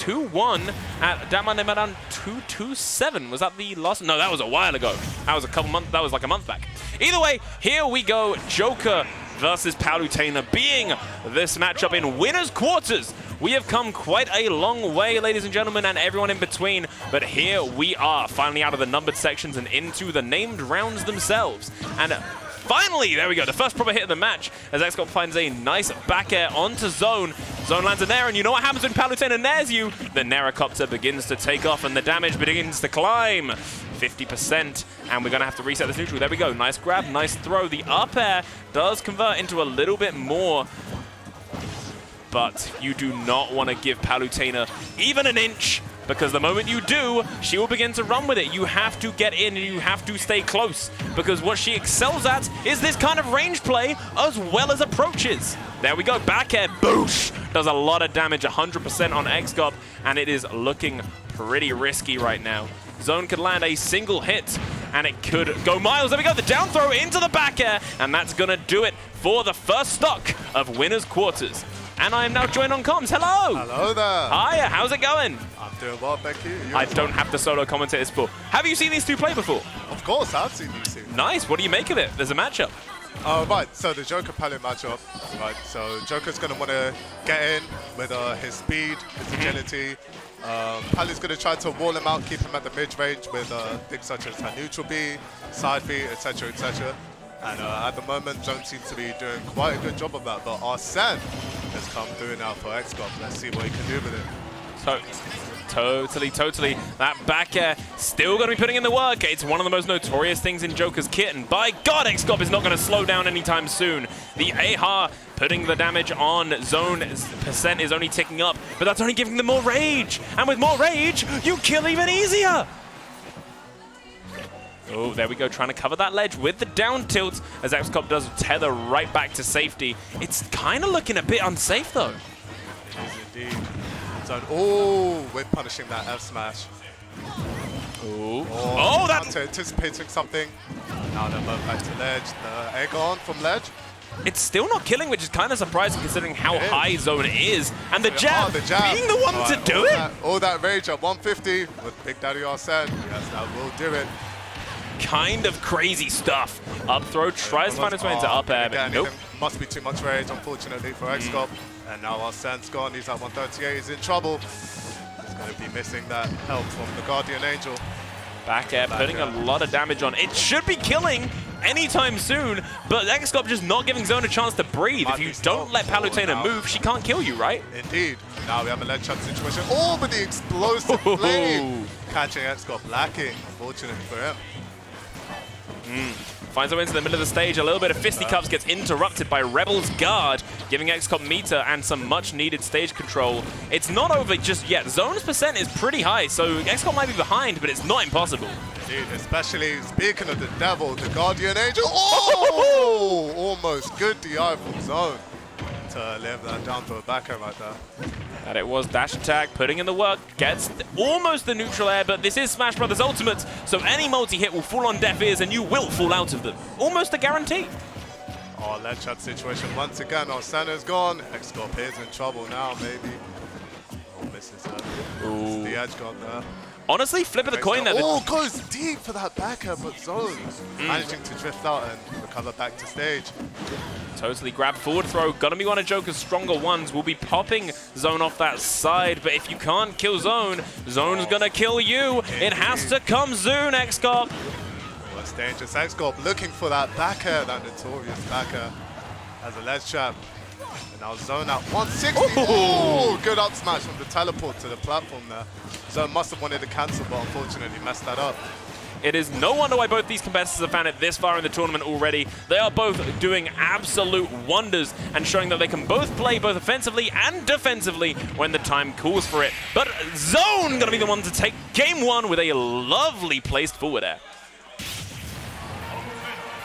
2-1 at DAT down 2-2-7. Was that the last? No, that was a while ago. That was a couple months. That was like a month back. Either way, here we go. Joker versus Palutena being this matchup in winners quarters. We have come quite a long way, ladies and gentlemen, and everyone in between. But here we are, finally out of the numbered sections and into the named rounds themselves. And finally, there we go, the first proper hit of the match as xgop finds a nice back air onto Zone. Zone lands a Nair, and you know what happens when Palutena nairs you? The Nairocopter begins to take off and the damage begins to climb. 50%, and we're going to have to reset this neutral. There we go, nice grab, nice throw. The up air does convert into a little bit more, but you do not want to give Palutena even an inch, because the moment you do, she will begin to run with it. You have to get in and you have to stay close, because what she excels at is this kind of range play as well as approaches. There we go, back air, boosh! Does a lot of damage, 100% on xgop, and it is looking pretty risky right now. Zone could land a single hit, and it could go miles. There we go, the down throw into the back air, and that's gonna do it for the first stock of winners quarters. And I am now joined on comms. Hello! Hello there! Hiya, how's it going? I'm doing well, thank you. I don't have the solo commentators for. Have you seen these two play before? Of course, I've seen these two. Nice, what do you make of it? There's a matchup. Right, so the Joker Palu matchup, right, so Joker's going to want to get in with his speed, his agility. Palu's going to try to wall him out, keep him at the mid-range with things such as her neutral B, side B, etc., etc. And at the moment, Zone seems to be doing quite a good job of that, but Arsene has come through now for xgop. Let's see what he can do with it. So, totally. That back air still going to be putting in the work. It's one of the most notorious things in Joker's kit, and by God, xgop is not going to slow down anytime soon. The AHA putting the damage on Zone percent is only ticking up, but that's only giving them more rage. And with more rage, you kill even easier. Oh, there we go, trying to cover that ledge with the down tilt as xgop does tether right back to safety. It's kind of looking a bit unsafe, though. It is indeed. So, oh, we're punishing that F smash. Oh, that's anticipating something. Now they're both back to ledge. The egg on from ledge. It's still not killing, which is kind of surprising considering how high Zone is. And the jab, being the one to do it. All that rage at 150 with Big Daddy Arsene. Yes, that will do it. Kind of crazy stuff. Up throw, tries to find his way into up air, but nope. Must be too much rage, unfortunately, for xgop. And now Arsene's gone, he's at 138, he's in trouble. He's going to be missing that help from the Guardian Angel. Back air, putting a lot of damage on. It should be killing anytime soon, but xgop just not giving Zone a chance to breathe. If you don't let Palutena move, she can't kill you, right? Indeed. Now we have a ledge trap situation. Oh, but the explosive flame catching xgop lacking, unfortunately for him. Finds a way into the middle of the stage. A little bit of fisticuffs gets interrupted by Rebel's guard, giving xgop meter and some much needed stage control. It's not over just yet. Zone's percent is pretty high, so xgop might be behind, but it's not impossible. Indeed, especially speaking of the devil, the Guardian Angel. Oh! Almost good DI from Zone to live that down to a back air right there. And it was dash attack, putting in the work, gets almost the neutral air, but this is Smash Brothers Ultimate, so any multi-hit will fall on deaf ears and you will fall out of them. Almost a guarantee. Oh, ledge trap situation once again. Arsene's gone. xgop is in trouble now, maybe. Oh, misses her. It's the edge guard there. Honestly, flip of the coin there. Oh, goes deep for that back air, but Zone managing to drift out and recover back to stage. Totally grab forward throw. Gonna be one of Joker's stronger ones. We'll be popping Zone off that side, but if you can't kill Zone, Zone's gonna kill you. It has to come soon, xgop. Oh, it's dangerous. xgop looking for that back air, that notorious back air as a ledge trap. And now Zone at 160. Oh, good up smash from the teleport to the platform there. Zone must have wanted to cancel, but unfortunately messed that up. It is no wonder why both these competitors have found it this far in the tournament already. They are both doing absolute wonders and showing that they can both play both offensively and defensively when the time calls for it. But Zone gonna be the one to take game one with a lovely placed forward air.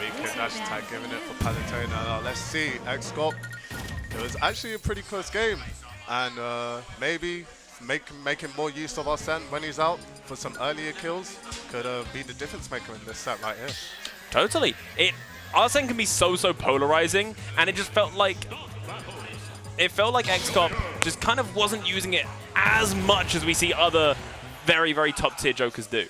Weak dash attack, giving it for Palutena. Now let's see, xgop. It was actually a pretty close game, and maybe making more use of Arsene when he's out for some earlier kills could be the difference maker in this set right here. Totally. Arsene can be so polarizing, and it just felt like xgop just kind of wasn't using it as much as we see other very, very top tier jokers do.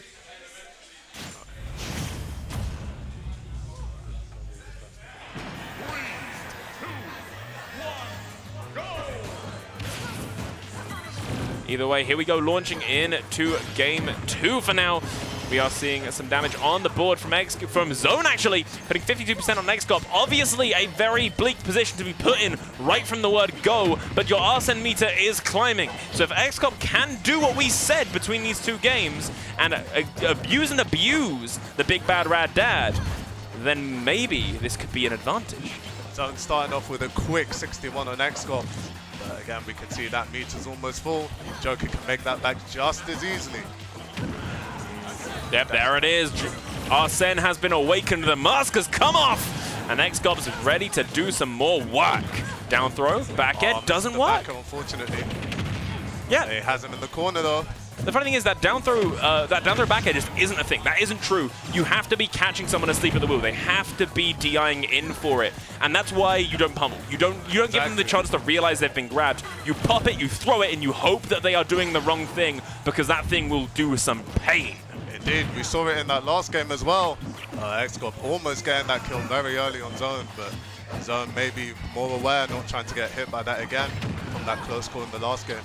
Either way, here we go, launching into game 2 for now. We are seeing some damage on the board from Zone, actually, putting 52% on xgop. Obviously, a very bleak position to be put in right from the word go, but your Arsene meter is climbing. So if xgop can do what we said between these two games and abuse the big bad rad dad, then maybe this could be an advantage. Zone starting off with a quick 61 on xgop. But again, we can see that meter's almost full. Joker can make that back just as easily. Yep, there it is. Arsene has been awakened. The mask has come off. And xgop's ready to do some more work. Down throw, back air, doesn't work. Back, unfortunately. Yeah. It has him in the corner, though. The funny thing is that down throw back air just isn't a thing. That isn't true. You have to be catching someone asleep at the wheel. They have to be DIing in for it. And that's why you don't pummel. You don't give them the chance to realize they've been grabbed. You pop it, you throw it, and you hope that they are doing the wrong thing, because that thing will do some pain. Indeed, we saw it in that last game as well. xgop almost getting that kill very early on Zone, but Zone may be more aware, not trying to get hit by that again from that close call in the last game.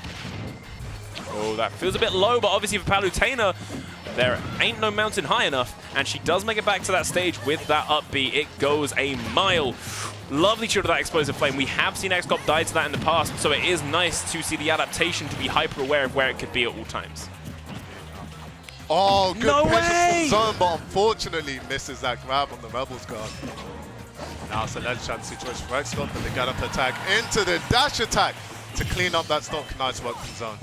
Oh, that feels a bit low, but obviously for Palutena, there ain't no mountain high enough, and she does make it back to that stage with that up B. It goes a mile. Lovely shield of that explosive flame. We have seen xgop die to that in the past, so it is nice to see the adaptation to be hyper aware of where it could be at all times. Oh, good no patience way! from Zone, but unfortunately misses that grab on the Rebels guard. Now it's a ledge shot situation for xgop, but they get up attack into the dash attack to clean up that stock. Nice work from Zone.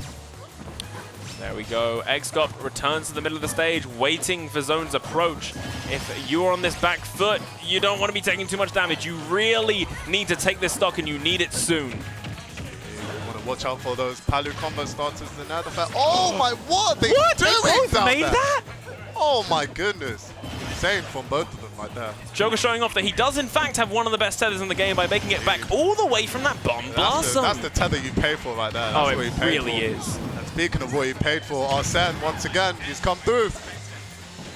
There we go. xgop returns to the middle of the stage, waiting for Zone's approach. If you're on this back foot, you don't want to be taking too much damage. You really need to take this stock, and you need it soon. You want to watch out for those Palu combo starters in the fact. Oh my, what? They What? doing They both down made there? that? Oh my goodness. Insane from both of them right there. Joker showing off that he does in fact have one of the best tethers in the game by making it back all the way from that bomb blossom. That's the tether you pay for right there. That's Oh, what it you paid really for. is. And speaking of what he paid for, Arsene, once again, he's come through.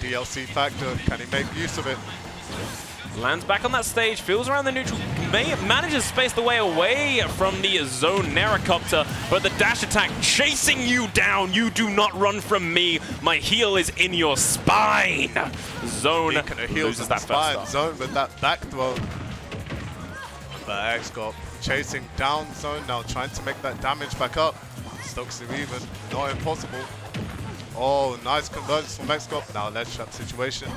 DLC factor, can he make use of it? Lands back on that stage, feels around the neutral, manages to space the way away from the Zone Narracopter, but the dash attack chasing you down. You do not run from me. My heel is in your spine. Zone loses that first stop. Zone with that back throw. But xgop chasing down Zone now, trying to make that damage back up. Stokes are even, not impossible. Oh, nice convergence from xgop. Now ledge trap situation.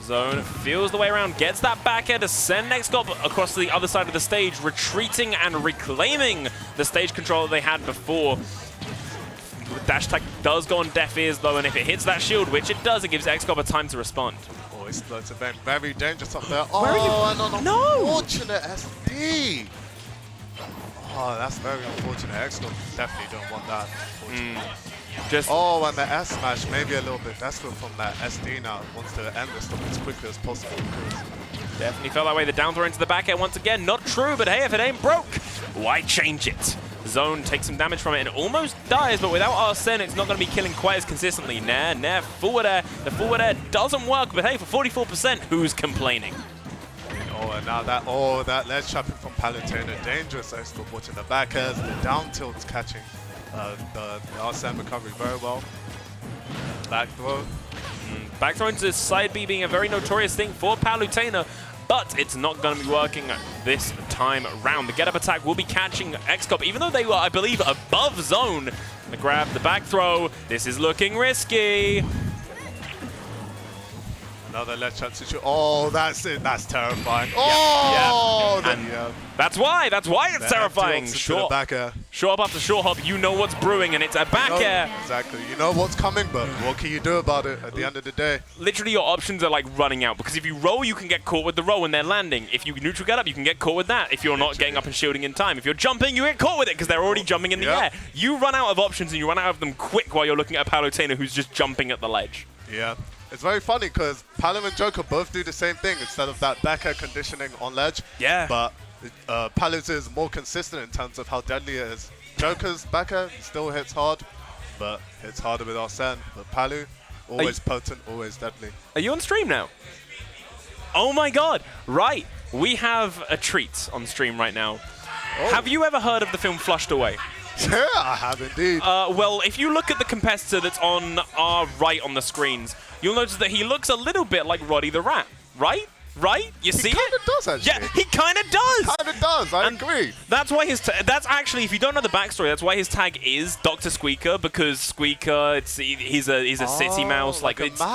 Zone feels the way around, gets that back air to send xgop across to the other side of the stage, retreating and reclaiming the stage control that they had before. The dash attack does go on deaf ears though, and if it hits that shield, which it does, it gives xgop a time to respond. Oh, explodes event, very dangerous up there. Oh, Where are you? No! Unfortunate SD. Oh, that's very unfortunate. xgop definitely don't want that. Oh, and the S smash, maybe a little bit desperate from that SD now. Wants to end this stuff as quickly as possible. Definitely felt that way. The down throw into the back air once again. Not true, but hey, if it ain't broke, why change it? Zone takes some damage from it and almost dies, but without Arsene, it's not going to be killing quite as consistently. Nair, forward air. The forward air doesn't work, but hey, for 44%, who's complaining? Oh, and now that ledge trapping from Palutena, dangerous. xgop watching the back airs, the down tilts catching the Arsene recovery very well. Back throw. Back throw into side B being a very notorious thing for Palutena, but it's not going to be working this time around. The get-up attack will be catching xgop, even though they were, I believe, above Zone. The grab, the back throw. This is looking risky. Another ledge trap situation. Oh, that's it. That's terrifying. Oh, yeah. That's why it's terrifying. Short back air. Short hop after short hop, you know what's brewing, and it's a back air. Exactly. You know what's coming, but what can you do about it at the end of the day? Literally, your options are like running out, because if you roll, you can get caught with the roll when they're landing. If you neutral get up, you can get caught with that. If you're not getting up and shielding in time. If you're jumping, you get caught with it, because they're already jumping in the air. You run out of options, and you run out of them quick while you're looking at a Palutena who's just jumping at the ledge. Yeah. It's very funny because Palu and Joker both do the same thing instead of that back air conditioning on ledge. Yeah. But Palu's is more consistent in terms of how deadly it is. Joker's backer still hits hard, but hits harder with Arsene. But Palu, always potent, always deadly. Are you on stream now? Oh my god, right. We have a treat on stream right now. Oh. Have you ever heard of the film Flushed Away? Yeah, I have indeed. Well, if you look at the competitor that's on our right on the screens, you'll notice that he looks a little bit like Roddy the Rat, right? Right? You see it? He kind of does, actually. Yeah, he kind of does. Kind of does. I agree. That's why that's actually, if you don't know the backstory, that's why his tag is Dr. Squeaker, because Squeaker, he's a city mouse, like it's